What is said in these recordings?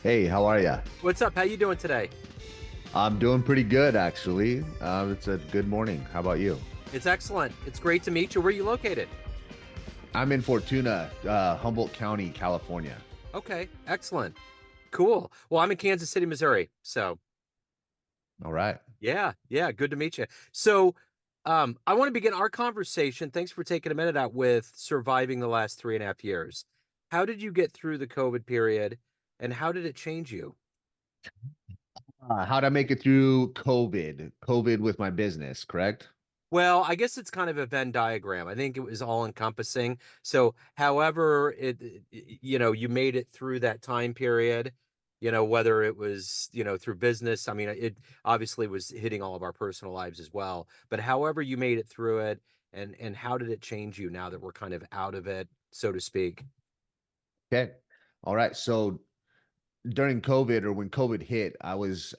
Hey, how are ya? What's up? How you doing today? I'm doing pretty good, actually. It's a good morning. How about you? It's excellent. It's great to meet you. Where are you located? I'm in Fortuna, Humboldt County, California. Okay, excellent. Cool. Well, I'm in Kansas City, Missouri. So, All right. yeah, good to meet you. So, I want to begin our conversation. Thanks for taking a minute out with surviving the last 3.5 years. How did you get through the COVID period, and how did it change you? How'd I make it through COVID? COVID with my business, correct? Well, I guess it's kind of a Venn diagram. I think it was all encompassing. So, however you made it through that time period, whether it was, through business, I mean, it obviously was hitting all of our personal lives as well. But however you made it through it, and how did it change you now that we're kind of out of it, so to speak? Okay. All right. So during COVID or when COVID hit, I was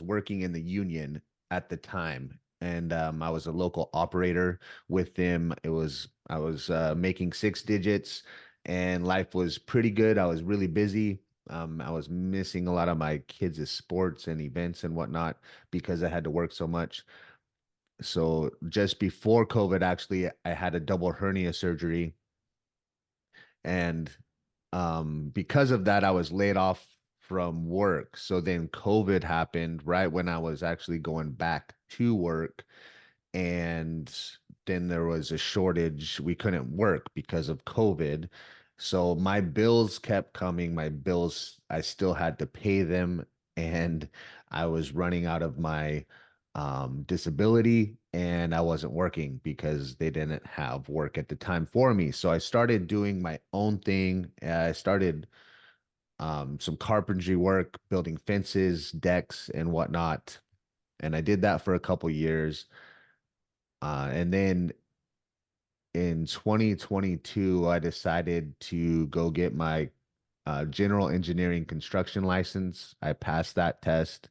working in the union at the time, and I was a local operator with them. I was making six digits, and life was pretty good. I was really busy. I was missing a lot of my kids' sports and events and whatnot because I had to work so much. So just before COVID, actually, I had a double hernia surgery, and because of that, I was laid off from work. So then COVID happened right when I was actually going back to work. And then there was a shortage. We couldn't work because of COVID. So my bills kept coming. My bills, I still had to pay them. And I was running out of my disability, and I wasn't working because they didn't have work at the time for me. So I started doing my own thing. I started some carpentry work, building fences, decks, and whatnot. And I did that for a couple years. And then in 2022, I decided to go get my general engineering construction license. I passed that test,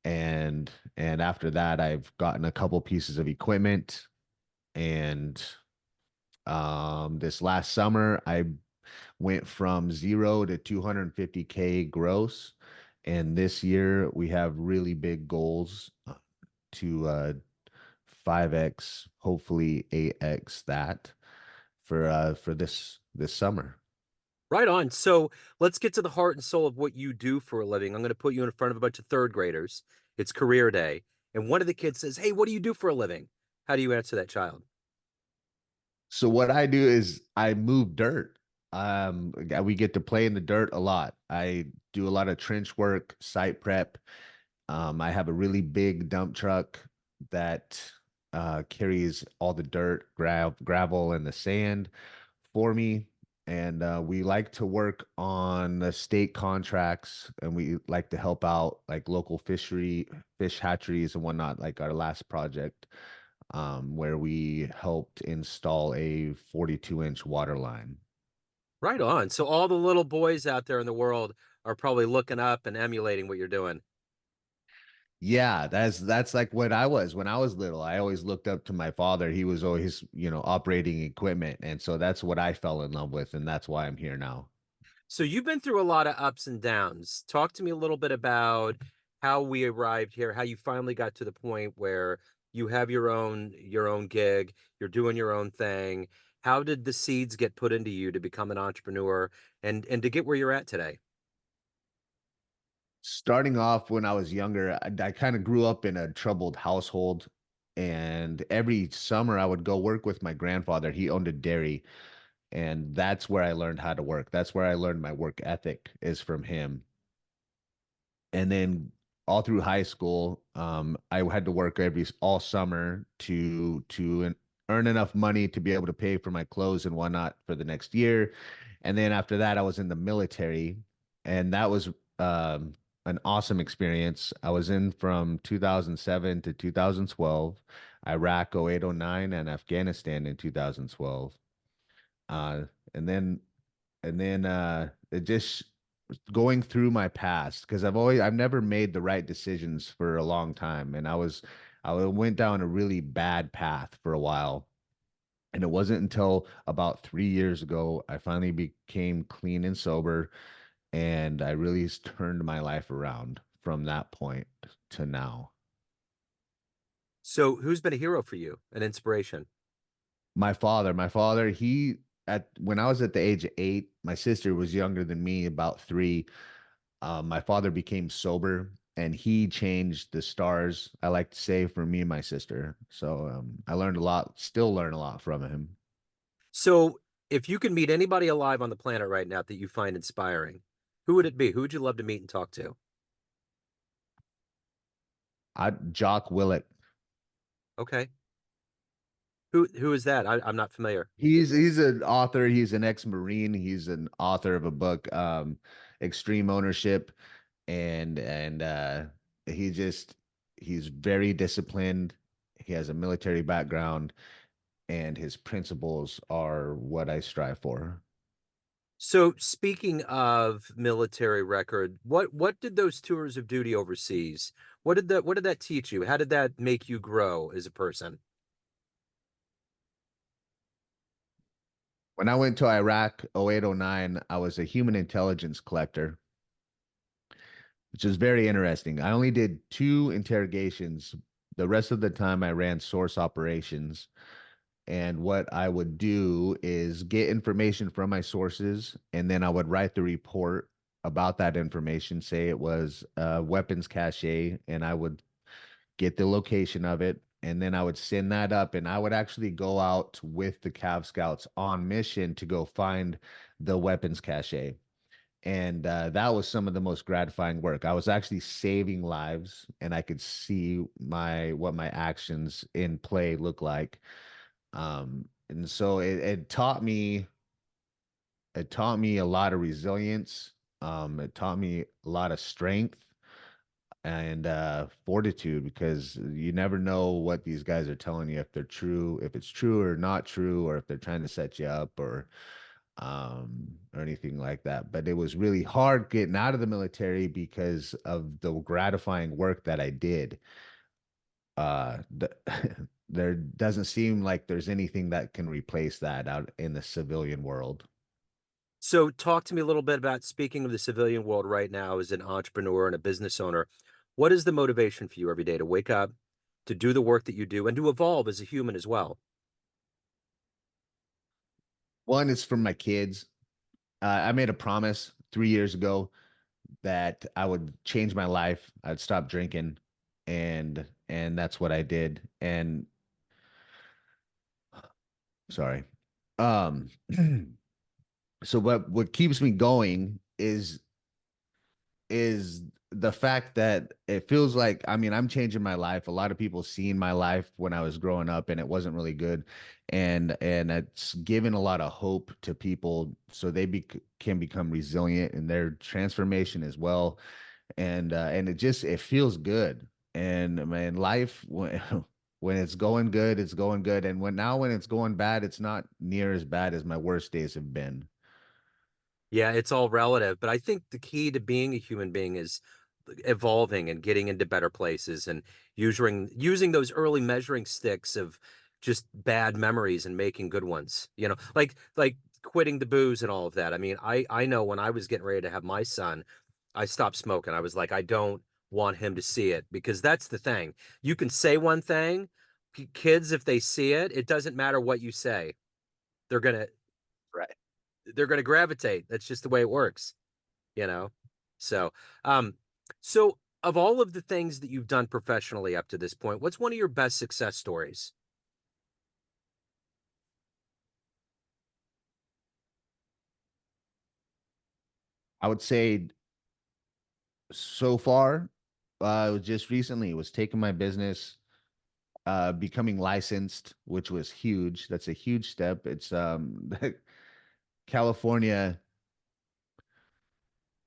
and after that, I've gotten a couple pieces of equipment. And this last summer, I went from 0 to 250K gross. And this year, we have really big goals to 5x, hopefully 8x that for this summer. Right on. So let's get to the heart and soul of what you do for a living. I'm going to put you in front of a bunch of third graders. It's career day. And one of the kids says, "Hey, what do you do for a living?" How do you answer that child? So what I do is I move dirt. We get to play in the dirt a lot. I do a lot of trench work, site prep. I have a really big dump truck that carries all the dirt, gravel, and the sand for me. And we like to work on the state contracts, and we like to help out like local fish hatcheries and whatnot, like our last project, where we helped install a 42-inch water line. Right on. So all the little boys out there in the world are probably looking up and emulating what you're doing. Yeah, that's like what I was when I was little. I always looked up to my father. He was always, operating equipment. And so that's what I fell in love with. And that's why I'm here now. So you've been through a lot of ups and downs. Talk to me a little bit about how we arrived here, how you finally got to the point where you have your own gig, you're doing your own thing. How did the seeds get put into you to become an entrepreneur and to get where you're at today? Starting off when I was younger, I kind of grew up in a troubled household. And every summer I would go work with my grandfather. He owned a dairy. And that's where I learned how to work. That's where I learned my work ethic is from him. And then all through high school, I had to work every all summer to earn enough money to be able to pay for my clothes and whatnot for the next year. And then after that, I was in the military, and that was an awesome experience. I was in from 2007 to 2012, Iraq 08, 09, and Afghanistan in 2012. Uh, and then it just going through my past because I've never made the right decisions for a long time, and I went down a really bad path for a while. And it wasn't until about 3 years ago I finally became clean and sober, and I really turned my life around from that point to now. So who's been a hero for you, an inspiration? My father, he at when I was at the age of 8, my sister was younger than me, about 3. My father became sober and he changed the stars, I like to say, for me and my sister. So I learned a lot, still learn a lot from him. So if you could meet anybody alive on the planet right now that you find inspiring, who would it be? Who would you love to meet and talk to? Jock Willett. Okay. Who is that? I'm not familiar. He's an author. He's an ex-Marine. He's an author of a book, Extreme Ownership, and he just he's very disciplined. He has a military background, and his principles are what I strive for. So speaking of military record, what did those tours of duty overseas? What did that teach you? How did that make you grow as a person? When I went to Iraq 0809, I was a human intelligence collector, which is very interesting. I only did 2 interrogations. The rest of the time, I ran source operations. And what I would do is get information from my sources, and then I would write the report about that information, say it was a weapons cache, and I would get the location of it. And then I would send that up, and I would actually go out with the Cav Scouts on mission to go find the weapons cache. And that was some of the most gratifying work. I was actually saving lives, and I could see my what my actions in play look like. And so it taught me a lot of resilience. It taught me a lot of strength and fortitude, because you never know what these guys are telling you, if they're true, if it's true or not true, or if they're trying to set you up, or anything like that. But it was really hard getting out of the military because of the gratifying work that I did. There doesn't seem like there's anything that can replace that out in the civilian world. So talk to me a little bit about, speaking of the civilian world right now as an entrepreneur and a business owner. What is the motivation for you every day to wake up, to do the work that you do, and to evolve as a human as well? One is for my kids. I made a promise 3 years ago that I would change my life. I'd stop drinking, and that's what I did. And sorry. Um, so what keeps me going is the fact that it feels like, I mean, I'm changing my life. A lot of people seen my life when I was growing up and it wasn't really good. And it's given a lot of hope to people so can become resilient in their transformation as well. And it feels good. And man, life when it's going good, it's going good. And when it's going bad, it's not near as bad as my worst days have been. Yeah, it's all relative, but I think the key to being a human being is evolving and getting into better places and using those early measuring sticks of just bad memories and making good ones. Like quitting the booze and all of that. I mean, I know when I was getting ready to have my son, I stopped smoking. I was like, I don't want him to see it, because that's the thing. You can say one thing, kids, if they see it, it doesn't matter what you say. They're gonna Right. they're gonna gravitate. That's just the way it works, you know? So, um, so of all of the things that you've done professionally up to this point, what's one of your best success stories? I would say so far, just recently was taking my business, becoming licensed, which was huge. That's a huge step. It's California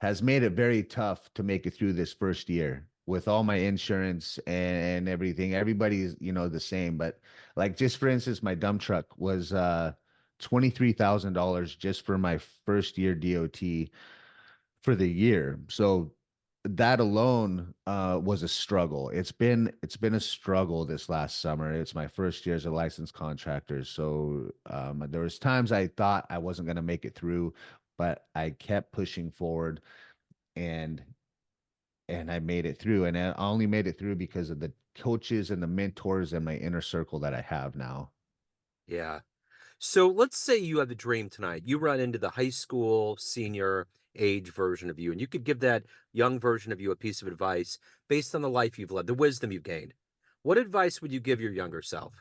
has made it very tough to make it through this first year with all my insurance and everything. Everybody's, the same. But like, just for instance, my dump truck was $23,000 just for my first year DOT for the year. So that alone was a struggle. It's been a struggle this last summer. It's my first year as a licensed contractor. So there was times I thought I wasn't going to make it through. but I kept pushing forward, and I made it through. And I only made it through because of the coaches and the mentors and my inner circle that I have now. Yeah. So let's say you have the dream tonight. You run into the high school senior age version of you, and you could give that young version of you a piece of advice based on the life you've led, the wisdom you've gained. What advice would you give your younger self?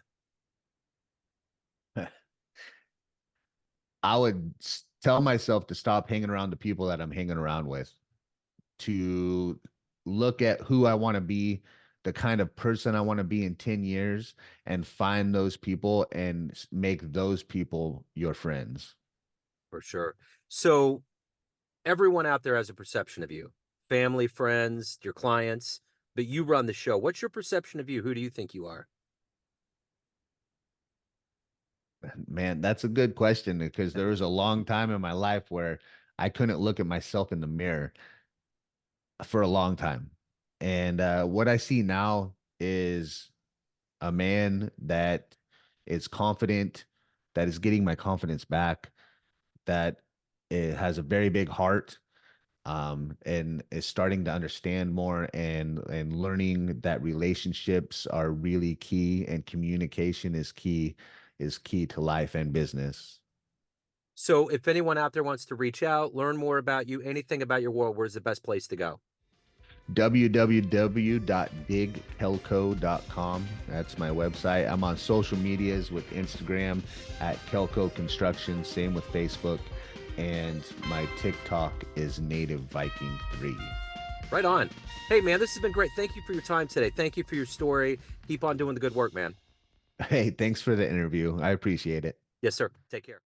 I would tell myself to stop hanging around the people that I'm hanging around with, to look at who I want to be, the kind of person I want to be in 10 years, and find those people and make those people your friends. For sure. So everyone out there has a perception of you, family, friends, your clients, but you run the show. What's your perception of you? Who do you think you are? Man, that's a good question because there was a long time in my life where I couldn't look at myself in the mirror for a long time. And what I see now is a man that is confident, that is getting my confidence back, that it has a very big heart, and is starting to understand more, and learning that relationships are really key and communication is key to life and business. So if anyone out there wants to reach out, learn more about you, anything about your world, where's the best place to go? www.digkelco.com. That's my website. I'm on social medias with Instagram at Kelco Construction, same with Facebook, and my TikTok is Native Viking 3. Right on. Hey, man, this has been great. Thank you for your time today. Thank you for your story. Keep on doing the good work, man. Hey, thanks for the interview. I appreciate it. Yes, sir. Take care.